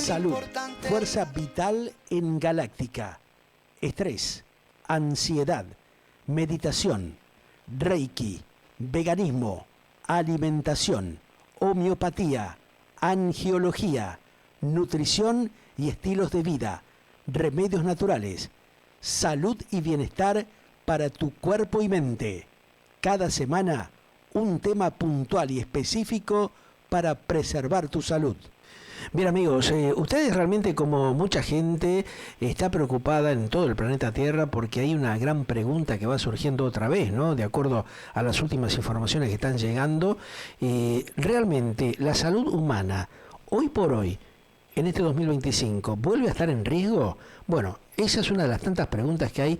Salud, fuerza vital en Galáctica. Estrés, ansiedad, meditación, Reiki, veganismo, alimentación, homeopatía, angiología, nutrición y estilos de vida, remedios naturales, salud y bienestar para tu cuerpo y mente. Cada semana, un tema puntual y específico para preservar tu salud. Bien amigos, ustedes realmente, como mucha gente, está preocupada en todo el planeta Tierra porque hay una gran pregunta que va surgiendo otra vez, ¿no? De acuerdo a las últimas informaciones que están llegando, realmente la salud humana, hoy por hoy, en este 2025, ¿vuelve a estar en riesgo? Bueno, esa es una de las tantas preguntas que hay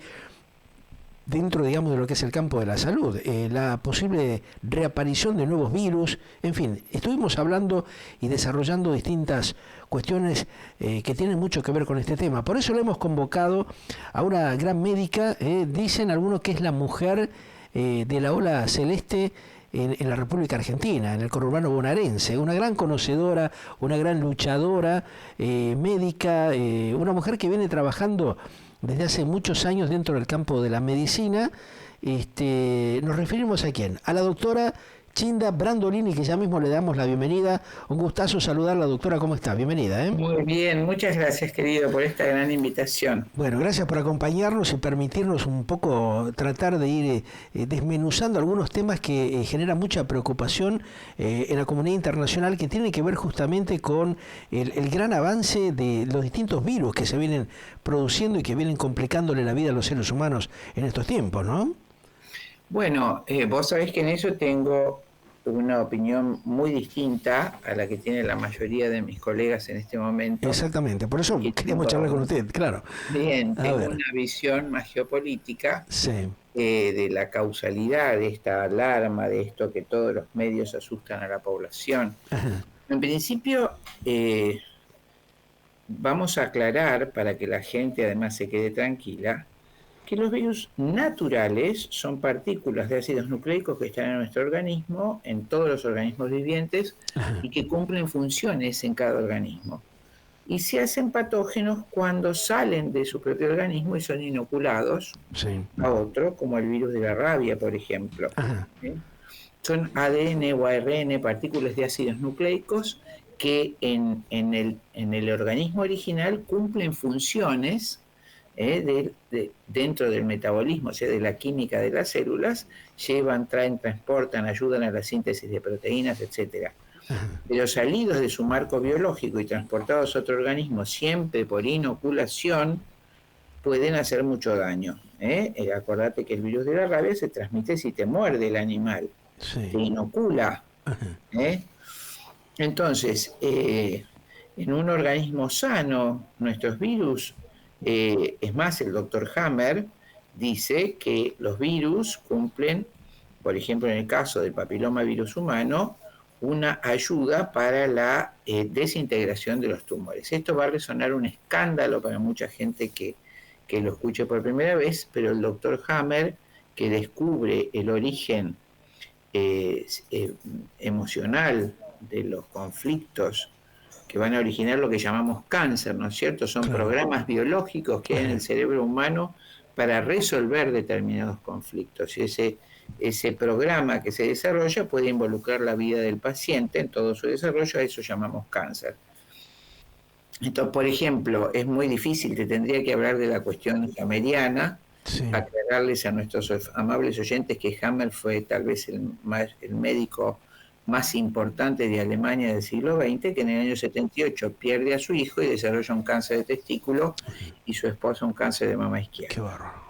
dentro, digamos, de lo que es el campo de la salud, la posible reaparición de nuevos virus, en fin, estuvimos hablando y desarrollando distintas cuestiones que tienen mucho que ver con este tema. Por eso le hemos convocado a una gran médica, dicen algunos que es la mujer de la ola celeste en la República Argentina, en el conurbano bonaerense, una gran conocedora, una gran luchadora, médica, una mujer que viene trabajando desde hace muchos años dentro del campo de la medicina. Nos referimos a quién, a la doctora Chinda Brandolini, que ya mismo le damos la bienvenida. Un gustazo saludarla, doctora, ¿cómo está? Bienvenida. Muy bien, muchas gracias, querido, por esta gran invitación. Bueno, gracias por acompañarnos y permitirnos un poco tratar de ir desmenuzando algunos temas que generan mucha preocupación en la comunidad internacional, que tienen que ver justamente con el gran avance de los distintos virus que se vienen produciendo y que vienen complicándole la vida a los seres humanos en estos tiempos, ¿no? Bueno, vos sabés que en eso tengo una opinión muy distinta a la que tiene la mayoría de mis colegas en este momento. Exactamente, por eso queríamos charlar con usted, claro. Bien, tengo una visión más geopolítica, sí, de la causalidad de esta alarma, de esto que todos los medios asustan a la población. Ajá. En principio, vamos a aclarar, para que la gente además se quede tranquila, que los virus naturales son partículas de ácidos nucleicos que están en nuestro organismo, en todos los organismos vivientes, y que cumplen funciones en cada organismo. Y se hacen patógenos cuando salen de su propio organismo y son inoculados a otro, como el virus de la rabia, por ejemplo. ¿Sí? Son ADN o ARN, partículas de ácidos nucleicos, que en el organismo original cumplen funciones dentro del metabolismo, o sea, de la química de las células, llevan, traen, transportan, ayudan a la síntesis de proteínas, etcétera. Pero salidos de su marco biológico y transportados a otro organismo, siempre por inoculación, pueden hacer mucho daño. Acordate que el virus de la rabia se transmite si te muerde el animal, te inocula. Entonces, en un organismo sano, nuestros virus, es más, el doctor Hammer dice que los virus cumplen, por ejemplo, en el caso del papiloma virus humano, una ayuda para la desintegración de los tumores. Esto va a resonar un escándalo para mucha gente que lo escuche por primera vez, pero el doctor Hammer, que descubre el origen emocional de los conflictos que van a originar lo que llamamos cáncer, ¿no es cierto? Son programas biológicos que hay en el cerebro humano para resolver determinados conflictos. Y ese programa que se desarrolla puede involucrar la vida del paciente en todo su desarrollo, a eso llamamos cáncer. Entonces, por ejemplo, es muy difícil, te tendría que hablar de la cuestión hammeriana, aclararles a nuestros amables oyentes que Hammer fue tal vez el médico más importante de Alemania del siglo XX, que en el año 78 pierde a su hijo y desarrolla un cáncer de testículo, y su esposa un cáncer de mama izquierda. Qué bárbaro.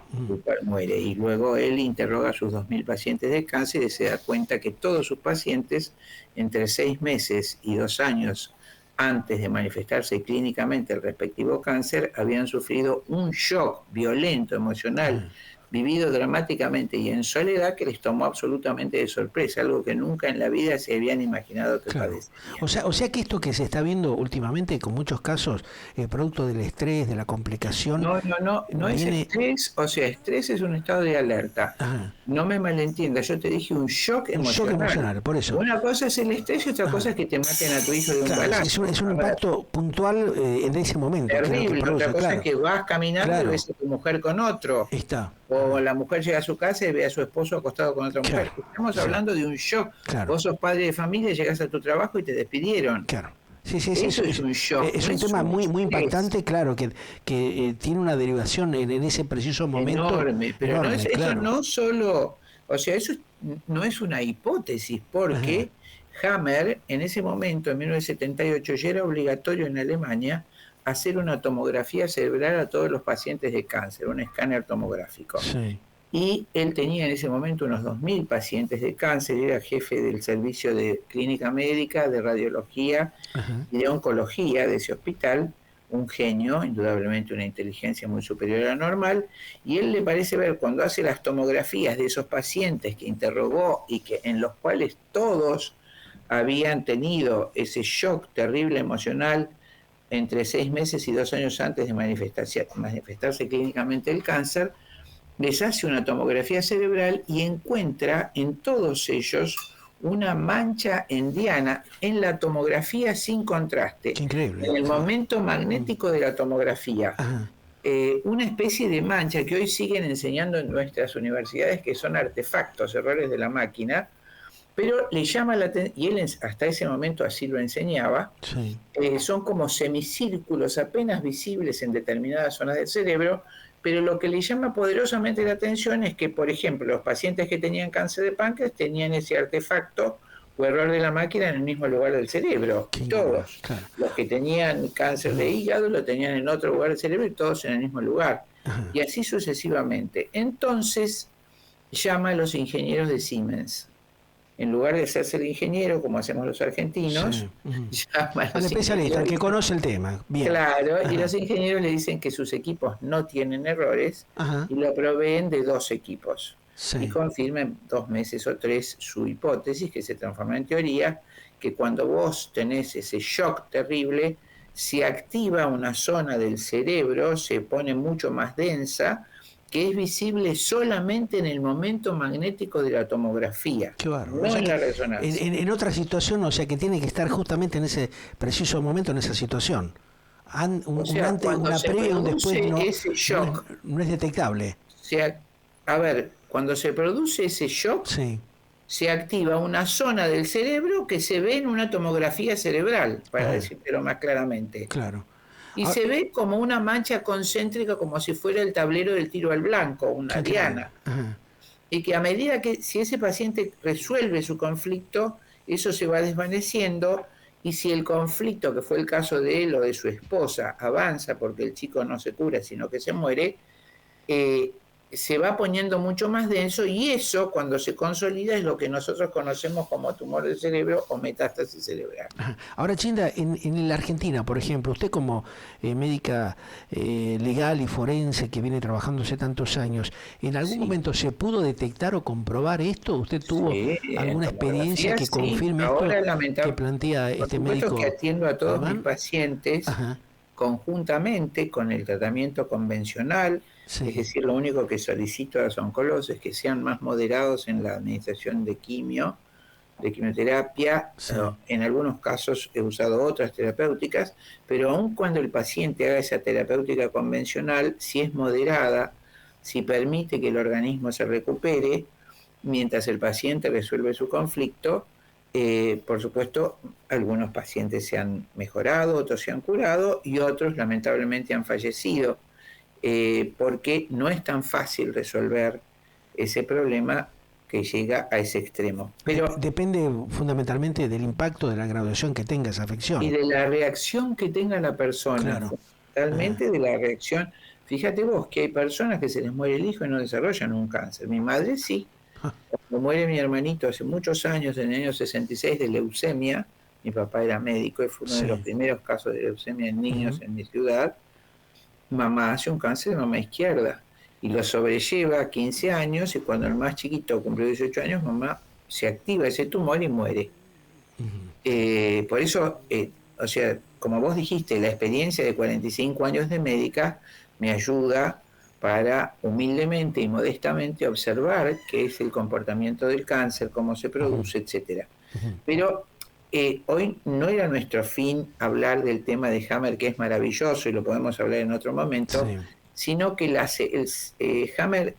Muere, y luego él interroga a sus 2000 pacientes de cáncer y se da cuenta que todos sus pacientes, entre 6 meses y 2 años antes de manifestarse clínicamente el respectivo cáncer, habían sufrido un shock violento, emocional, vivido dramáticamente y en soledad, que les tomó absolutamente de sorpresa, algo que nunca en la vida se habían imaginado que Claro. padecerían. O sea que esto que se está viendo últimamente con muchos casos, producto del estrés, de la complicación, No es viene... estrés, o sea, estrés es un estado de alerta. Ajá, No me malentiendas, yo te dije un shock un shock emocional. emocional, por eso. Una cosa es el estrés y otra cosa Ajá. es que te maten a tu hijo de un Claro, balazo. es un A ver, impacto puntual en ese momento, que es lo que terrible. Otra produce, cosa es claro, que vas caminando y claro, ves a tu mujer con otro. está. O Ajá, la mujer llega a su casa y ve a su esposo acostado con otra claro, mujer. Estamos sí, hablando de un shock. claro. Vos sos padre de familia, llegas a tu trabajo y te despidieron. Claro. Sí, sí, sí, Eso es un shock, es no un es tema un muy, muy estrés impactante, claro, que tiene una derivación en ese preciso momento enorme. Pero no es, enorme, eso claro. no solo, o sea, no es una hipótesis, Ajá, porque Hammer en ese momento, en 1978, ya era obligatorio en Alemania hacer una tomografía cerebral a todos los pacientes de cáncer, un escáner tomográfico. sí, Y él tenía en ese momento unos 2.000 pacientes de cáncer, era jefe del servicio de clínica médica, de radiología ajá, y de oncología de ese hospital, un genio, indudablemente una inteligencia muy superior a la normal, y él le parece ver cuando hace las tomografías de esos pacientes que interrogó y que en los cuales todos habían tenido ese shock terrible emocional entre 6 meses y 2 años antes de manifestarse clínicamente el cáncer, les hace una tomografía cerebral y encuentra en todos ellos una mancha en diana en la tomografía sin contraste, qué increíble, en el sí. momento magnético de la tomografía. Ajá, Una especie de mancha que hoy siguen enseñando en nuestras universidades, que son artefactos, errores de la máquina, pero le llama la atención, y él hasta ese momento así lo enseñaba, sí, son como semicírculos apenas visibles en determinadas zonas del cerebro, pero lo que le llama poderosamente la atención es que, por ejemplo, los pacientes que tenían cáncer de páncreas tenían ese artefacto o error de la máquina en el mismo lugar del cerebro, qué y increíble, todos. claro. Los que tenían cáncer de Ajá, hígado lo tenían en otro lugar del cerebro y todos en el mismo lugar. ajá, Y así sucesivamente. Entonces llama a los ingenieros de Siemens. En lugar de hacerse el ingeniero, como hacemos los sí. argentinos, Ujú. llama a Al los especialista, al ingenieros. que conoce el tema, bien. Claro, y Ajá, los ingenieros le dicen que sus equipos no tienen errores ajá, y lo proveen de 2 equipos. Y sí, confirman 2 meses o 3 su hipótesis, que se transforma en teoría, que cuando vos tenés ese shock terrible, se activa una zona del cerebro, se pone mucho más densa, que es visible solamente en el momento magnético de la tomografía, qué bárbaro. O no sea en que la resonancia. en otra situación, o sea que tiene que estar justamente en ese preciso momento, en esa situación. O Un sea, antes, cuando una se previa y un después produce ese shock, no es detectable. se, a ver, cuando se produce ese shock, Sí, se activa una zona del cerebro que se ve en una tomografía cerebral, para ajá, decírtelo más claramente. claro. Y Ah, se ve como una mancha concéntrica, como si fuera el tablero del tiro al blanco, qué una increíble. diana. Ajá, Y que a medida que, si ese paciente resuelve su conflicto, eso se va desvaneciendo. Y si el conflicto, que fue el caso de él o de su esposa, avanza porque el chico no se cura, sino que se muere, eh, se va poniendo mucho más denso y eso cuando se consolida es lo que nosotros conocemos como tumor del cerebro o metástasis cerebral. ajá. Ahora, Chinda, en la Argentina, por ejemplo, usted como médica legal y forense que viene trabajando hace tantos años, ¿en algún Sí, momento se pudo detectar o comprobar esto? ¿Usted tuvo sí, en alguna experiencia tomografía que sí. confirme esto Ahora que lamentable, plantea por este supuesto que médico atiendo a todos mis alemán? pacientes Ajá, conjuntamente con el tratamiento convencional, es sí, decir, lo único que solicito a los oncólogos es que sean más moderados en la administración de quimioterapia. sí, En algunos casos he usado otras terapéuticas, pero aun cuando el paciente haga esa terapéutica convencional, si es moderada, si permite que el organismo se recupere, mientras el paciente resuelve su conflicto, por supuesto, algunos pacientes se han mejorado, otros se han curado y otros lamentablemente han fallecido, porque no es tan fácil resolver ese problema que llega a ese extremo. Pero Depende fundamentalmente del impacto de la graduación que tenga esa y afección. de la reacción que tenga la persona, Claro. Ajá, fundamentalmente de la reacción. Fíjate vos que hay personas que se les muere el hijo y no desarrollan un cáncer. Mi madre sí. ah, Cuando muere mi hermanito hace muchos años, en el año 66, de leucemia, mi papá era médico y fue uno de los sí, primeros casos de leucemia en niños ujú, en mi ciudad, mamá hace un cáncer de mama izquierda. y lo sobrelleva 15 años, y cuando el más chiquito cumplió 18 años, mamá se activa ese tumor y muere. Por eso, o sea, como vos dijiste, la experiencia de 45 años de médica me ayuda para humildemente y modestamente observar qué es el comportamiento del cáncer, cómo se produce, etcétera. Pero hoy no era nuestro fin hablar del tema de Hammer, que es maravilloso y lo podemos hablar en otro momento, sí, sino que Hammer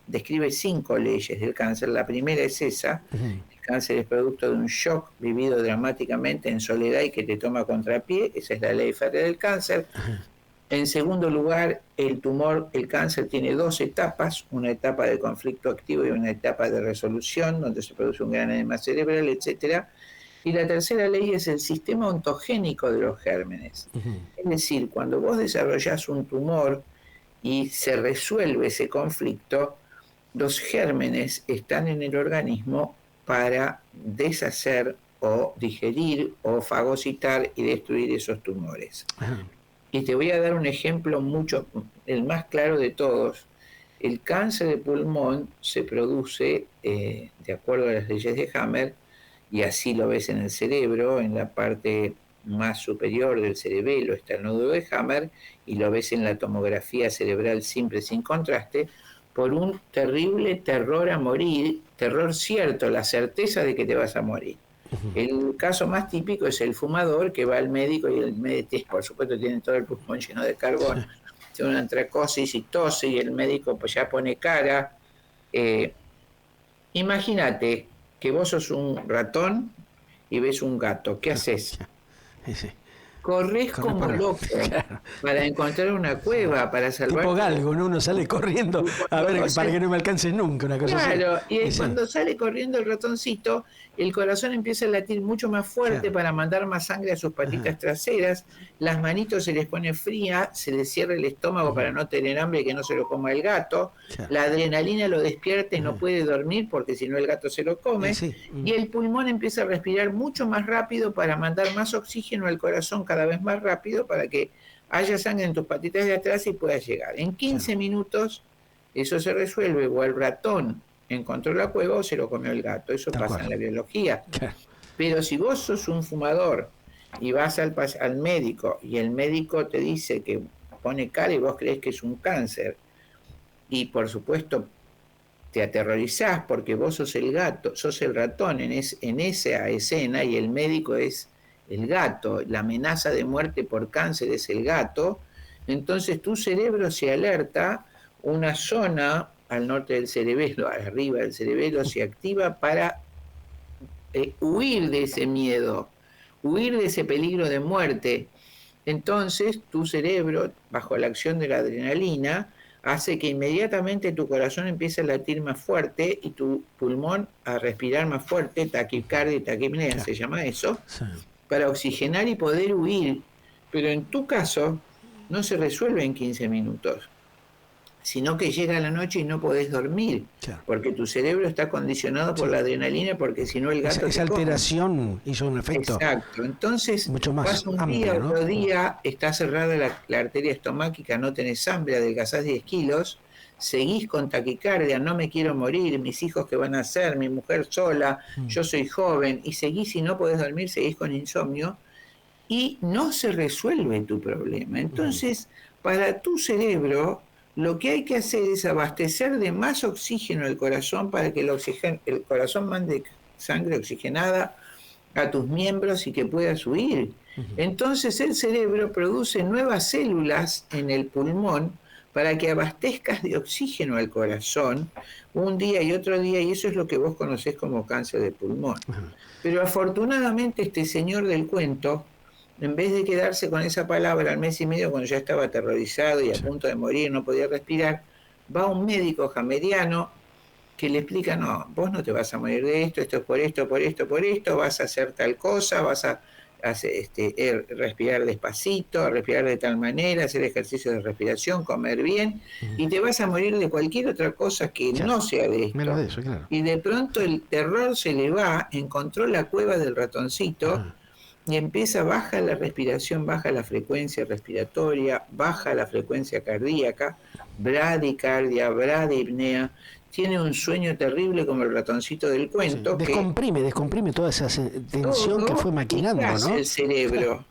describe 5 leyes del cáncer. La primera es esa: el cáncer es producto de un shock vivido dramáticamente en soledad y que te toma contrapié. Esa es la ley férrea del cáncer. En segundo lugar, el cáncer tiene 2 etapas: una etapa de conflicto activo y una etapa de resolución, donde se produce un gran edema cerebral, etcétera. Y la tercera ley es el sistema ontogénico de los gérmenes. Es decir, cuando vos desarrollás un tumor y se resuelve ese conflicto, los gérmenes están en el organismo para deshacer o digerir o fagocitar y destruir esos tumores. Y te voy a dar un ejemplo el más claro de todos. El cáncer de pulmón se produce, de acuerdo a las leyes de Hammer, y así lo ves en el cerebro, en la parte más superior del cerebelo está el nódulo de Hammer, y lo ves en la tomografía cerebral simple sin contraste, por un terrible terror a morir, terror cierto, la certeza de que te vas a morir. El caso más típico es el fumador que va al médico y el médico, por supuesto, tiene todo el pulmón lleno de carbón, tiene una antracosis y tose, y el médico pues ya pone cara. Imagínate que vos sos un ratón y ves un gato. ¿Qué haces? Corres como loco para encontrar una cueva, para salvar. Tipo galgo, ¿no? Uno sale corriendo a ver, para que no me alcances nunca, una cosa así. Claro, y cuando sale corriendo el ratoncito, el corazón empieza a latir mucho más fuerte para mandar más sangre a sus patitas traseras, las manitos se les pone fría, se les cierra el estómago para no tener hambre y que no se lo coma el gato, la adrenalina lo despierta y no puede dormir porque si no el gato se lo come, y el pulmón empieza a respirar mucho más rápido para mandar más oxígeno al corazón cada vez más rápido para que haya sangre en tus patitas de atrás y puedas llegar. En 15 minutos eso se resuelve, o el ratón encontró la cueva o se lo comió el gato. Eso pasa en la biología. Pero si vos sos un fumador y vas al médico y el médico te dice que pone cara y vos crees que es un cáncer, y por supuesto te aterrorizás porque vos sos el gato, sos el ratón en esa escena y el médico es el gato, la amenaza de muerte por cáncer es el gato, entonces tu cerebro se alerta, una zona al norte del cerebelo, arriba del cerebelo, se activa para huir de ese miedo, huir de ese peligro de muerte. Entonces tu cerebro, bajo la acción de la adrenalina, hace que inmediatamente tu corazón empiece a latir más fuerte y tu pulmón a respirar más fuerte, taquicardia y taquipnea, se llama eso, para oxigenar y poder huir. Pero en tu caso no se resuelve en 15 minutos, sino que llega la noche y no podés dormir, porque tu cerebro está condicionado por la adrenalina, porque si no el gato esa alteración hizo un efecto. Exacto, entonces mucho más pasa un amplio, día, ¿no? otro día, está cerrada la arteria estomáquica, no tenés hambre, adelgazás 10 kilos, seguís con taquicardia, no me quiero morir, mis hijos qué van a hacer, mi mujer sola, yo soy joven, y seguís y no podés dormir, seguís con insomnio, y no se resuelve tu problema. Entonces, para tu cerebro, lo que hay que hacer es abastecer de más oxígeno al corazón para que el corazón mande sangre oxigenada a tus miembros y que puedas huir. Entonces el cerebro produce nuevas células en el pulmón para que abastezcas de oxígeno al corazón un día y otro día, y eso es lo que vos conocés como cáncer de pulmón. Pero afortunadamente este señor del cuento, en vez de quedarse con esa palabra al mes y medio cuando ya estaba aterrorizado y a punto de morir, no podía respirar, va a un médico hameriano que le explica: no, vos no te vas a morir de esto, esto es por esto, por esto, por esto, vas a hacer tal cosa, vas a respirar despacito, respirar de tal manera, hacer ejercicio de respiración, comer bien, y te vas a morir de cualquier otra cosa que no sea de esto. Menos de eso, Y de pronto el terror se le va, encontró la cueva del ratoncito, y empieza, baja la respiración, baja la frecuencia respiratoria, baja la frecuencia cardíaca, bradicardia, bradipnea, tiene un sueño terrible como el ratoncito del Sí. cuento, que Descomprime toda esa tensión que fue todo, ¿y qué maquinando, hace ¿no? el cerebro?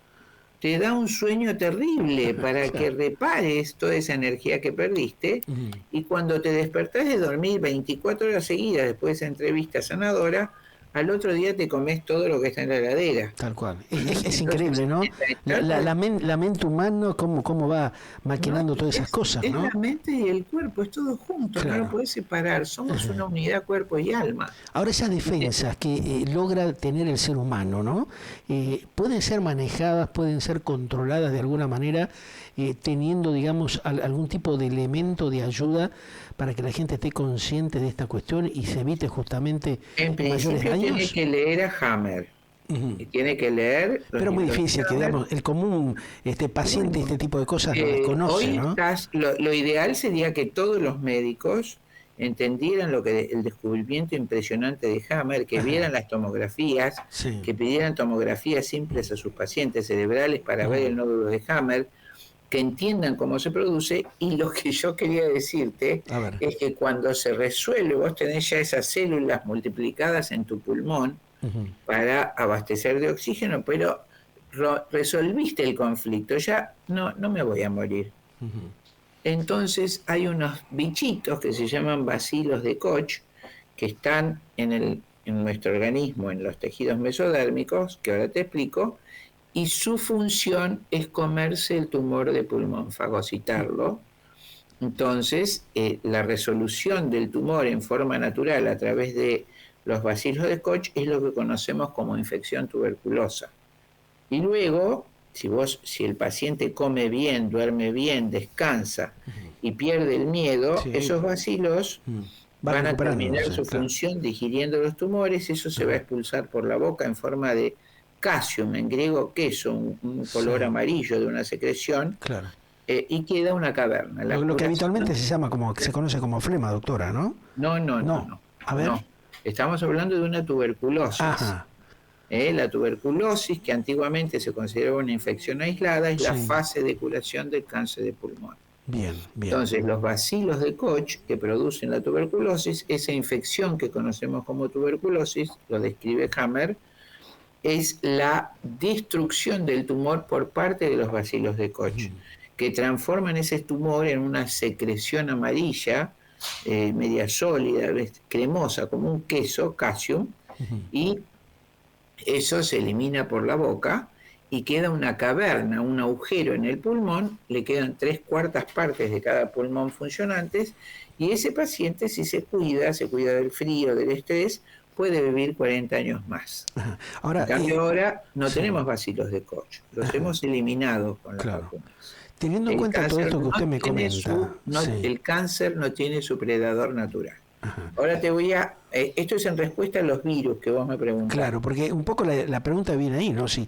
Te da un sueño terrible para que Claro. repares toda esa energía que perdiste, Ujú. y cuando te despertás de dormir 24 horas seguidas después de esa entrevista sanadora, al otro día te comes todo lo que está en la heladera. Tal cual. Es Entonces, increíble, ¿no? se trata de... La mente humana, cómo va No, maquinando todas esas cosas, es la ¿no? mente y el cuerpo, es todo junto, no lo Claro. podés separar, somos una unidad cuerpo y alma. Ahora esas ¿Viste? defensas que logra tener el ser humano, ¿no? Pueden ser manejadas, pueden ser controladas de alguna manera, teniendo, digamos, algún tipo de elemento de ayuda para que la gente esté consciente de esta cuestión y se evite justamente En mayores principio tiene daños. que leer a Hammer, Ujú. y tiene que leer los Pero muy libros difícil de que, Hammer. digamos, el común Y paciente bueno, este tipo de cosas lo desconoce, hoy ¿no? lo ideal sería que todos los médicos entendieran lo que el descubrimiento impresionante de Hammer, que Ajá. vieran las tomografías, Sí. que pidieran tomografías simples a sus pacientes cerebrales para ver Ujú. el nódulo de Hammer, que entiendan cómo se produce. Y lo que yo quería decirte A ver. es que cuando se resuelve, vos tenés ya esas células multiplicadas en tu pulmón Ujú. para abastecer de oxígeno, pero resolviste el conflicto, ya no me voy a morir. Ujú. Entonces hay unos bichitos que se llaman bacilos de Koch, que están en nuestro organismo, en los tejidos mesodérmicos, que ahora te explico, y su función es comerse el tumor de pulmón, fagocitarlo. Entonces, la resolución del tumor en forma natural a través de los bacilos de Koch es lo que conocemos como infección tuberculosa. Y luego, si el paciente come bien, duerme bien, descansa y pierde el miedo, Sí. esos bacilos Va van a terminar recuperándose, su claro. función digiriendo los tumores. Eso se va a Ajá. expulsar por la boca en forma de casium, en griego queso, un Sí, color amarillo de una secreción, claro. y queda una caverna. La Lo que habitualmente curación... se llama se conoce como flema, doctora, ¿no? No, no, no, No. no, A ver. no. Estamos hablando de una tuberculosis. Ajá. La tuberculosis, que antiguamente se consideraba una infección aislada, es la Sí. fase de curación del cáncer de pulmón. Bien, bien. Entonces, los bacilos de Koch que producen la tuberculosis, esa infección que conocemos como tuberculosis, lo describe Hammer, es la destrucción del tumor por parte de los bacilos de Koch, que transforman ese tumor en una secreción amarilla, media sólida, cremosa, como un queso, calcium, y eso se elimina por la boca y queda una caverna, un agujero en el pulmón, le quedan 3/4 partes de cada pulmón funcionantes, y ese paciente, si se cuida del frío, del estrés, puede vivir 40 años más. Ajá. En Ahora, cambio ahora no sí, tenemos bacilos de Koch, los ajá, hemos eliminado con las claro. vacunas. Teniendo en El cuenta todo cáncer esto que usted me comenta, sí, el cáncer no tiene su predador natural. ajá. Ahora te voy a... esto es en respuesta a los virus que vos me Claro, preguntaste. porque un poco la pregunta viene ahí, ¿no? Si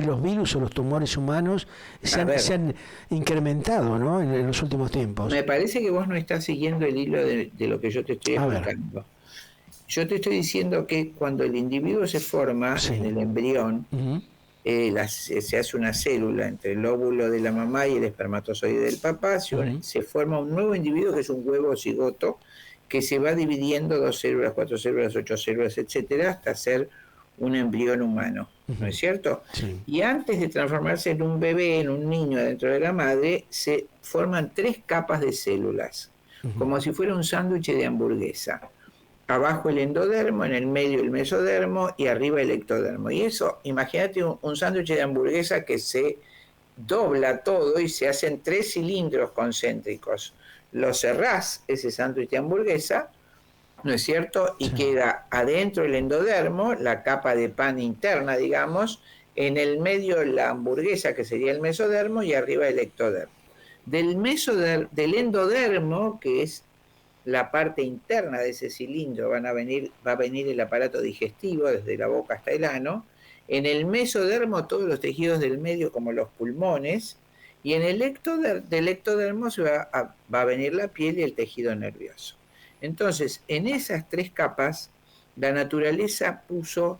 los virus o los tumores humanos A se ver, han incrementado, ¿no? En los últimos tiempos. me parece que vos no estás siguiendo el hilo de lo que yo te estoy A ver, explicando. Yo te estoy diciendo que cuando el individuo se forma en sí. el embrión, Ujú. se hace una célula entre el óvulo de la mamá y el espermatozoide del papá, Ujú. se forma un nuevo individuo que es un huevo cigoto, que se va dividiendo 2 células, 4 células, 8 células, etcétera, hasta ser un embrión humano, ¿no es Ujú. cierto? Sí. Y antes de transformarse en un bebé, en un niño dentro de la madre, se forman 3 capas de células, Ujú. como si fuera un sándwich de hamburguesa. Abajo el endodermo, en el medio el mesodermo y arriba el ectodermo. Y eso, imagínate un sándwich de hamburguesa que se dobla todo y se hacen 3 cilindros concéntricos. Lo cerrás, ese sándwich de hamburguesa, ¿no es cierto? Y Sí. queda adentro el endodermo, la capa de pan interna, digamos, en el medio la hamburguesa, que sería el mesodermo, y arriba el ectodermo. Del endodermo, que es la parte interna de ese cilindro, va a venir el aparato digestivo desde la boca hasta el ano. En el mesodermo todos los tejidos del medio como los pulmones, y en el del ectodermo va a venir la piel y el tejido nervioso. Entonces, en esas 3 capas, la naturaleza puso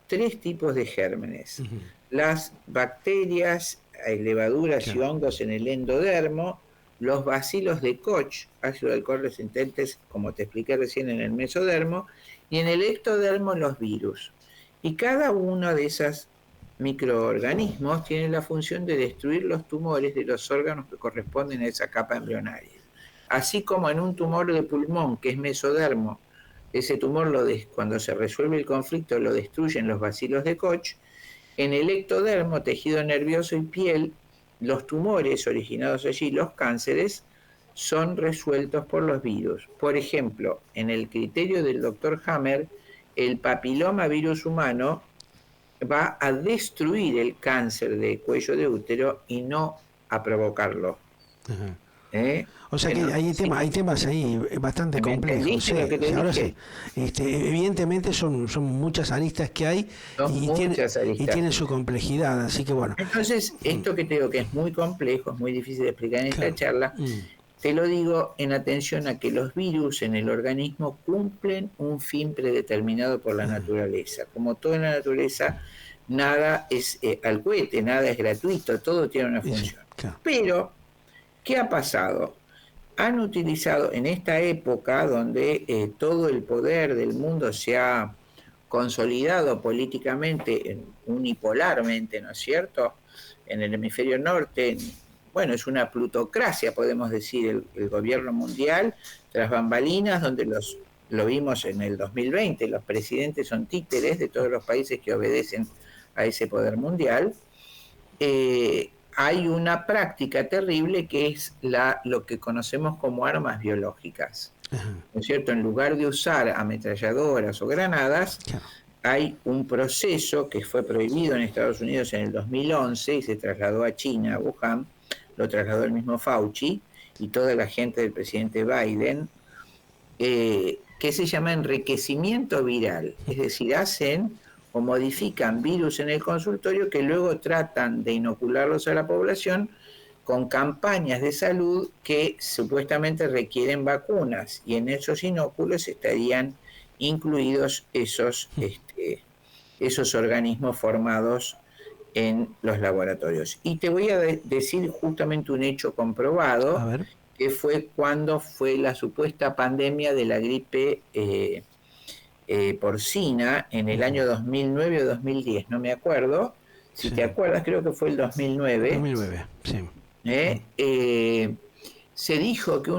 3 tipos de gérmenes. Ujú. las bacterias, levaduras y hongos en el endodermo, los bacilos de Koch, ácido alcohol resistentes, como te expliqué recién, en el mesodermo, y en el ectodermo los virus. Y cada uno de esos microorganismos tiene la función de destruir los tumores de los órganos que corresponden a esa capa embrionaria. Así como en un tumor de pulmón, que es mesodermo, ese tumor cuando se resuelve el conflicto lo destruyen los bacilos de Koch. En el ectodermo, tejido nervioso y piel, los tumores originados allí, los cánceres, son resueltos por los virus. Por ejemplo, en el criterio del doctor Hammer, el papiloma virus humano va a destruir el cáncer de cuello de útero y no a provocarlo. O sea que hay temas ahí bastante complejos. Sí, ahora sí. Evidentemente son muchas aristas que hay y tienen su complejidad, así que bueno. Entonces, esto que te digo que es muy complejo, es muy difícil de explicar en esta charla, te lo digo en atención a que los virus en el organismo cumplen un fin predeterminado por la naturaleza. Como todo en la naturaleza, nada es al cohete, nada es gratuito, todo tiene una función. Claro. Pero, ¿qué ha pasado? Han utilizado en esta época donde todo el poder del mundo se ha consolidado políticamente, unipolarmente, ¿no es cierto? En el hemisferio norte, bueno, es una plutocracia, podemos decir, el gobierno mundial, tras bambalinas, donde lo vimos en el 2020, los presidentes son títeres de todos los países que obedecen a ese poder mundial. Hay una práctica terrible que es lo que conocemos como armas biológicas. ¿No es cierto? En lugar de usar ametralladoras o granadas, hay un proceso que fue prohibido en Estados Unidos en el 2011 y se trasladó a China, a Wuhan, lo trasladó el mismo Fauci y toda la gente del presidente Biden, que se llama enriquecimiento viral. Es decir, hacen o modifican virus en el consultorio que luego tratan de inocularlos a la población con campañas de salud que supuestamente requieren vacunas, y en esos inóculos estarían incluidos esos organismos formados en los laboratorios. Y te voy a decir justamente un hecho comprobado, que fue cuando fue la supuesta pandemia de la gripe porcina en el año 2009 o 2010, no me acuerdo. Si te acuerdas, creo que fue el 2009. 2009, sí. Se dijo que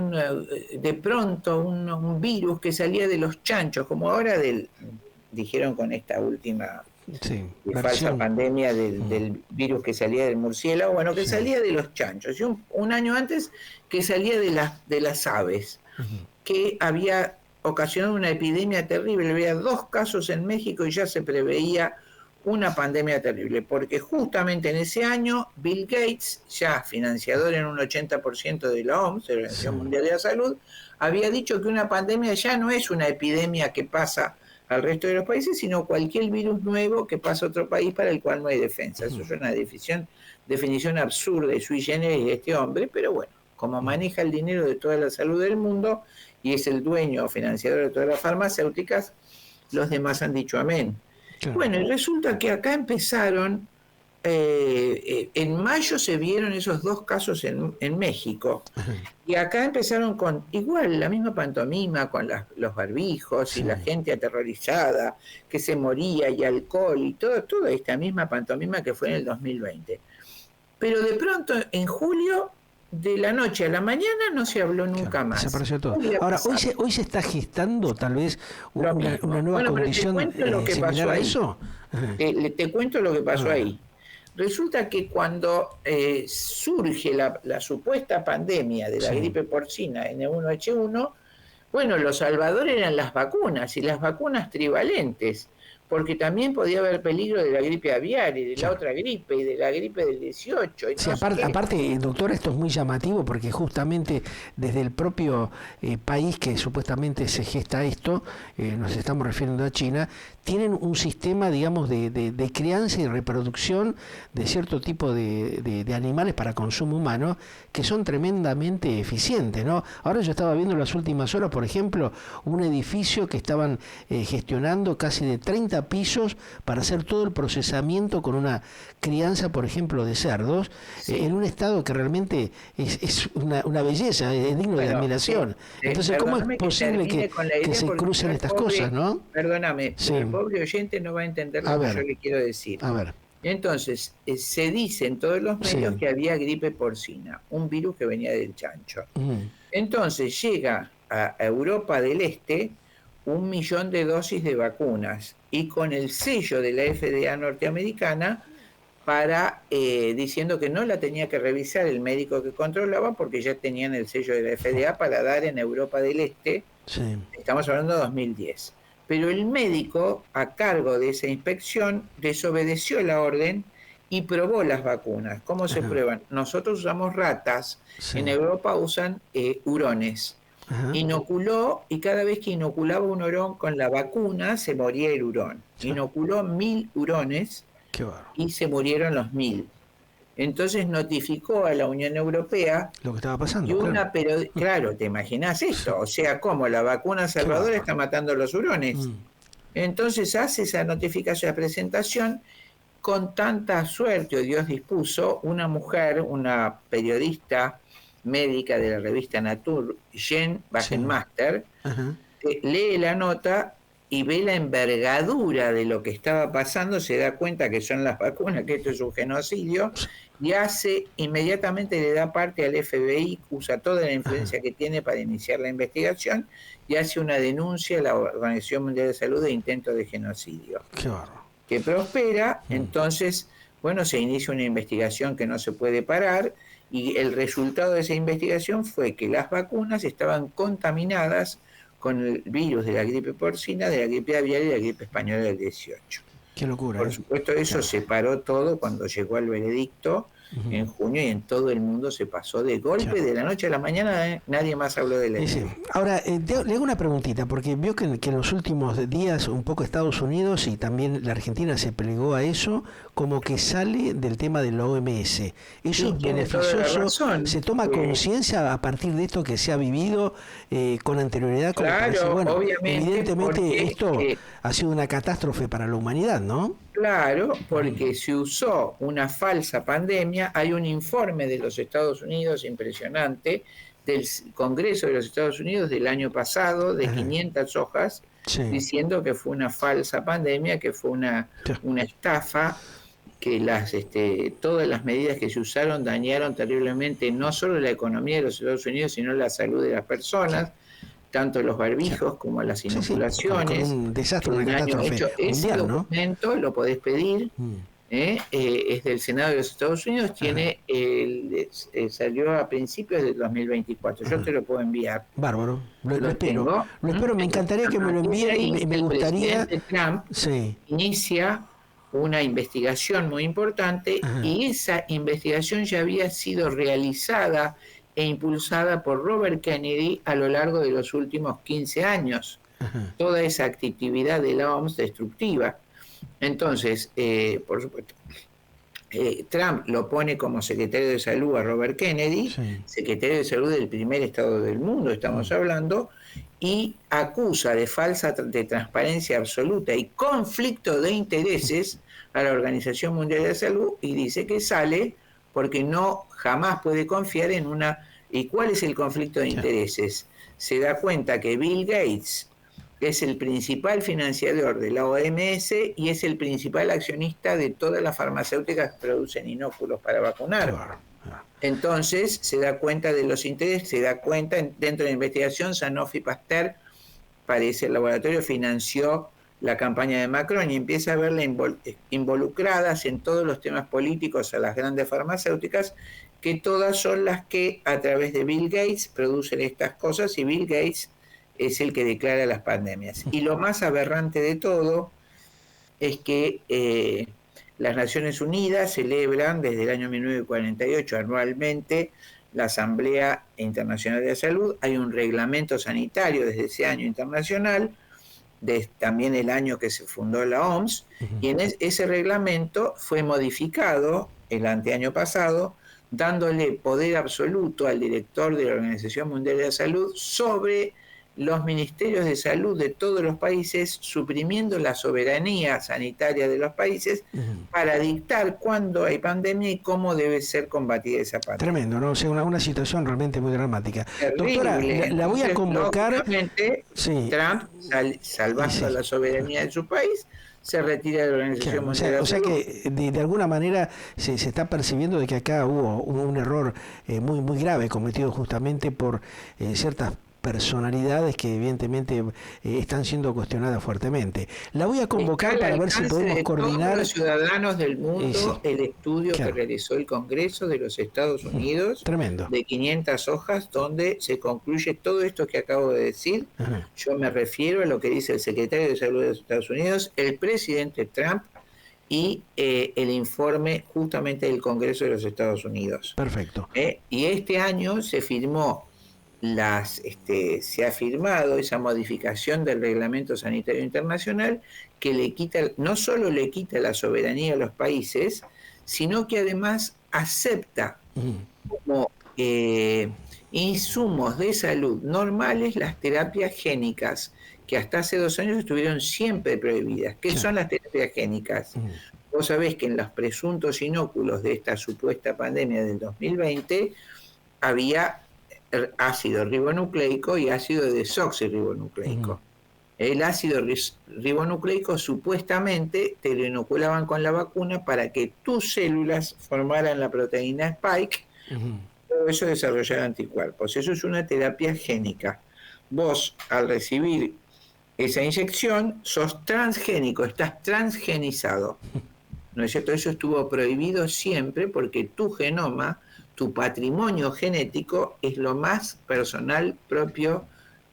de pronto un virus que salía de los chanchos, como ahora dijeron con esta última falsa pandemia del virus que salía del murciélago, bueno, que salía de los chanchos, y un año antes que salía de las aves, que había ocasionado una epidemia terrible. Había 2 casos en México y ya se preveía una pandemia terrible, porque justamente en ese año Bill Gates, ya financiador en un 80% de la OMS, de la Organización Mundial de la Salud, había dicho que una pandemia ya no es una epidemia que pasa al resto de los países, sino cualquier virus nuevo que pasa a otro país para el cual no hay defensa. Eso es una definición absurda y sui generis de este hombre, pero bueno, como maneja el dinero de toda la salud del mundo y es el dueño o financiador de todas las farmacéuticas, los demás han dicho amén. Claro. Bueno, y resulta que acá empezaron, en mayo se vieron esos 2 casos en México, y acá empezaron con igual la misma pantomima, con los barbijos y la gente aterrorizada que se moría, y alcohol y toda esta misma pantomima que fue en el 2020. Pero de pronto en julio, de la noche a la mañana, no se habló nunca más. Desapareció todo. Ahora, hoy se está gestando tal vez una nueva condición similar a eso. Te cuento lo que pasó ahí. Resulta que cuando surge la supuesta pandemia de la gripe porcina N1H1, bueno, los salvadores eran las vacunas, y las vacunas trivalentes, porque también podía haber peligro de la gripe aviar y de la otra gripe y de la gripe del 18. Y aparte, doctor, esto es muy llamativo porque justamente desde el propio país que supuestamente se gesta esto, nos estamos refiriendo a China, tienen un sistema, digamos, de crianza y reproducción de cierto tipo de animales para consumo humano que son tremendamente eficientes, ¿no? Ahora yo estaba viendo en las últimas horas, por ejemplo, un edificio que estaban gestionando casi de 30 pisos para hacer todo el procesamiento con una crianza, por ejemplo, de cerdos, en un estado que realmente es una belleza, es digno de admiración. Entonces, ¿cómo es posible que se crucen estas cosas, no? Perdóname, Sí. el pobre oyente no va a entender lo que yo le quiero decir. A ver. Entonces, se dice en todos los medios que había gripe porcina, un virus que venía del chancho. Entonces llega a Europa del Este 1 millón de dosis de vacunas y con el sello de la FDA norteamericana para diciendo que no la tenía que revisar el médico que controlaba porque ya tenían el sello de la FDA para dar en Europa del Este. Sí. Estamos hablando de 2010. Pero el médico a cargo de esa inspección desobedeció la orden y probó las vacunas. ¿Cómo se prueban? Nosotros usamos ratas, en Europa usan hurones. Inoculó y cada vez que inoculaba un hurón con la vacuna se moría el hurón. Inoculó 1000 hurones y se murieron los 1000. Entonces notificó a la Unión Europea lo que estaba pasando. Y claro, ¿te imaginas esto? O sea, como la vacuna salvadora está matando a los hurones. Entonces hace esa notificación, esa presentación, con tanta suerte, o Dios dispuso, una mujer, una periodista médica de la revista Nature, Jen Wagenmaster, lee la nota y ve la envergadura de lo que estaba pasando, se da cuenta que son las vacunas, que esto es un genocidio, y inmediatamente le da parte al FBI, usa toda la influencia que tiene para iniciar la investigación, y hace una denuncia a la Organización Mundial de Salud de intento de genocidio. Que prospera, entonces, bueno, se inicia una investigación que no se puede parar, y el resultado de esa investigación fue que las vacunas estaban contaminadas con el virus de la gripe porcina, de la gripe aviar y de la gripe española del 18. Qué locura. Por supuesto, eso se paró todo cuando llegó el veredicto en junio y en todo el mundo se pasó de golpe, de la noche a la mañana, nadie más habló de la Ahora, le hago una preguntita, porque vio que en los últimos días un poco Estados Unidos y también la Argentina se plegó a eso, como que sale del tema de la OMS. Eso es beneficioso, se toma conciencia a partir de esto que se ha vivido con anterioridad, como claro, decir, bueno, obviamente, evidentemente esto ha sido una catástrofe para la humanidad, ¿no? Claro, porque se usó una falsa pandemia. Hay un informe de los Estados Unidos impresionante, del Congreso de los Estados Unidos del año pasado, de 500 hojas, diciendo que fue una falsa pandemia, que fue una estafa, que todas las medidas que se usaron dañaron terriblemente no solo la economía de los Estados Unidos, sino la salud de las personas, tanto los barbijos como las inoculaciones. Un desastre, una catástrofe mundial, ese documento lo podés pedir, es del Senado de los Estados Unidos, salió a principios del 2024. Yo te lo puedo enviar. Bárbaro, lo espero. Lo espero, me encantaría que me lo envíe y me gustaría. El presidente Trump inicia una investigación muy importante y esa investigación ya había sido realizada e impulsada por Robert Kennedy a lo largo de los últimos 15 años. Toda esa actividad de la OMS destructiva. Entonces, por supuesto, Trump lo pone como secretario de salud a Robert Kennedy, secretario de salud del primer estado del mundo, estamos hablando, y acusa de falsa de transparencia absoluta y conflicto de intereses a la Organización Mundial de la Salud y dice que sale porque jamás puede confiar en una... ¿Y cuál es el conflicto de intereses? Se da cuenta que Bill Gates es el principal financiador de la OMS y es el principal accionista de todas las farmacéuticas que producen inóculos para vacunar. Entonces se da cuenta de los intereses, se da cuenta dentro de la investigación, Sanofi Pasteur, parece el laboratorio, financió la campaña de Macron y empieza a verla involucradas en todos los temas políticos a las grandes farmacéuticas, que todas son las que a través de Bill Gates producen estas cosas y Bill Gates es el que declara las pandemias. Y lo más aberrante de todo es que las Naciones Unidas celebran desde el año 1948 anualmente la Asamblea Internacional de Salud. Hay un reglamento sanitario desde ese año internacional también el año que se fundó la OMS, y en ese reglamento fue modificado el anteaño pasado, dándole poder absoluto al director de la Organización Mundial de la Salud sobre los ministerios de salud de todos los países, suprimiendo la soberanía sanitaria de los países para dictar cuándo hay pandemia y cómo debe ser combatida esa pandemia. Tremendo, ¿no? O sea, una situación realmente muy dramática. Terrible. Doctora, la voy a convocar. Sí. Trump, salvando la soberanía de su país, se retira de la Organización Mundial de la Salud. O sea que de alguna manera se está percibiendo de que acá hubo un error muy grave cometido justamente por ciertas personalidades que evidentemente están siendo cuestionadas fuertemente. La voy a convocar para ver si podemos coordinar. Todos los ciudadanos del mundo, el estudio que realizó el Congreso de los Estados Unidos, tremendo, de 500 hojas, donde se concluye todo esto que acabo de decir. Yo me refiero a lo que dice el secretario de Salud de los Estados Unidos, el presidente Trump y el informe justamente del Congreso de los Estados Unidos. Perfecto. Y este año se firmó se ha firmado esa modificación del Reglamento Sanitario Internacional que no solo le quita la soberanía a los países, sino que además acepta como insumos de salud normales las terapias génicas, que hasta hace 2 años estuvieron siempre prohibidas. ¿Qué son las terapias génicas? Vos sabés que en los presuntos inóculos de esta supuesta pandemia del 2020 había ácido ribonucleico y ácido desoxirribonucleico. El ácido ribonucleico supuestamente te lo inoculaban con la vacuna para que tus células formaran la proteína Spike, todo eso desarrollara anticuerpos. Eso es una terapia génica. Vos, al recibir esa inyección, sos transgénico, estás transgenizado. ¿No es cierto? Eso estuvo prohibido siempre porque tu genoma, tu patrimonio genético es lo más personal, propio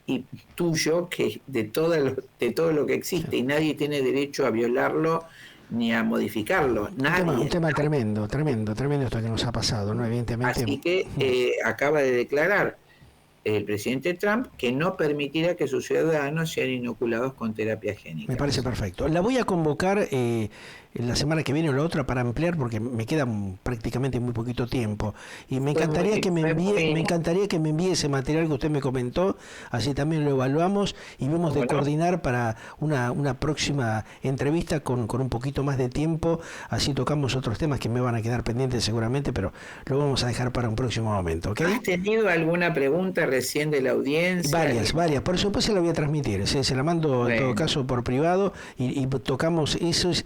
y tuyo que de todo lo que existe, y nadie tiene derecho a violarlo ni a modificarlo. Un tema tremendo esto que nos ha pasado, ¿no? Evidentemente. Así que acaba de declarar el presidente Trump que no permitirá que sus ciudadanos sean inoculados con terapias génicas. Me parece perfecto. La voy a convocar la semana que viene o la otra para ampliar, porque me queda prácticamente muy poquito tiempo, y me encantaría que me envíe ese material que usted me comentó, así también lo evaluamos y vemos de coordinar para una próxima entrevista con un poquito más de tiempo, así tocamos otros temas que me van a quedar pendientes seguramente, pero lo vamos a dejar para un próximo momento, ¿ok? ¿Has tenido alguna pregunta recién de la audiencia? Varias, por eso pues se la voy a transmitir, se la mando en todo caso por privado y tocamos esos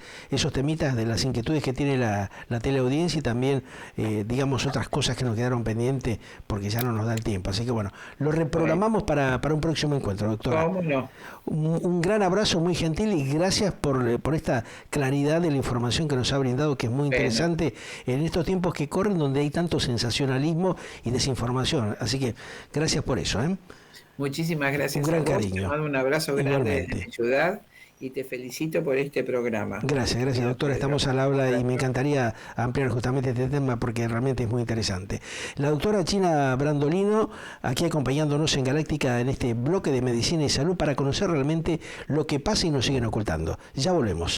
temitas de las inquietudes que tiene la teleaudiencia y también, digamos, otras cosas que nos quedaron pendientes porque ya no nos da el tiempo. Así que bueno, lo reprogramamos para un próximo encuentro, doctora. ¿Cómo no? Un gran abrazo muy gentil y gracias por esta claridad de la información que nos ha brindado, que es muy interesante en estos tiempos que corren donde hay tanto sensacionalismo y desinformación. Así que gracias por eso. Muchísimas gracias. Un gran cariño. Te mando un abrazo grande desde mi ciudad y te felicito por este programa. Gracias, doctora. Estamos al habla y me encantaría ampliar justamente este tema porque realmente es muy interesante. La doctora China Brandolino, aquí acompañándonos en Galáctica en este bloque de Medicina y Salud para conocer realmente lo que pasa y nos siguen ocultando. Ya volvemos.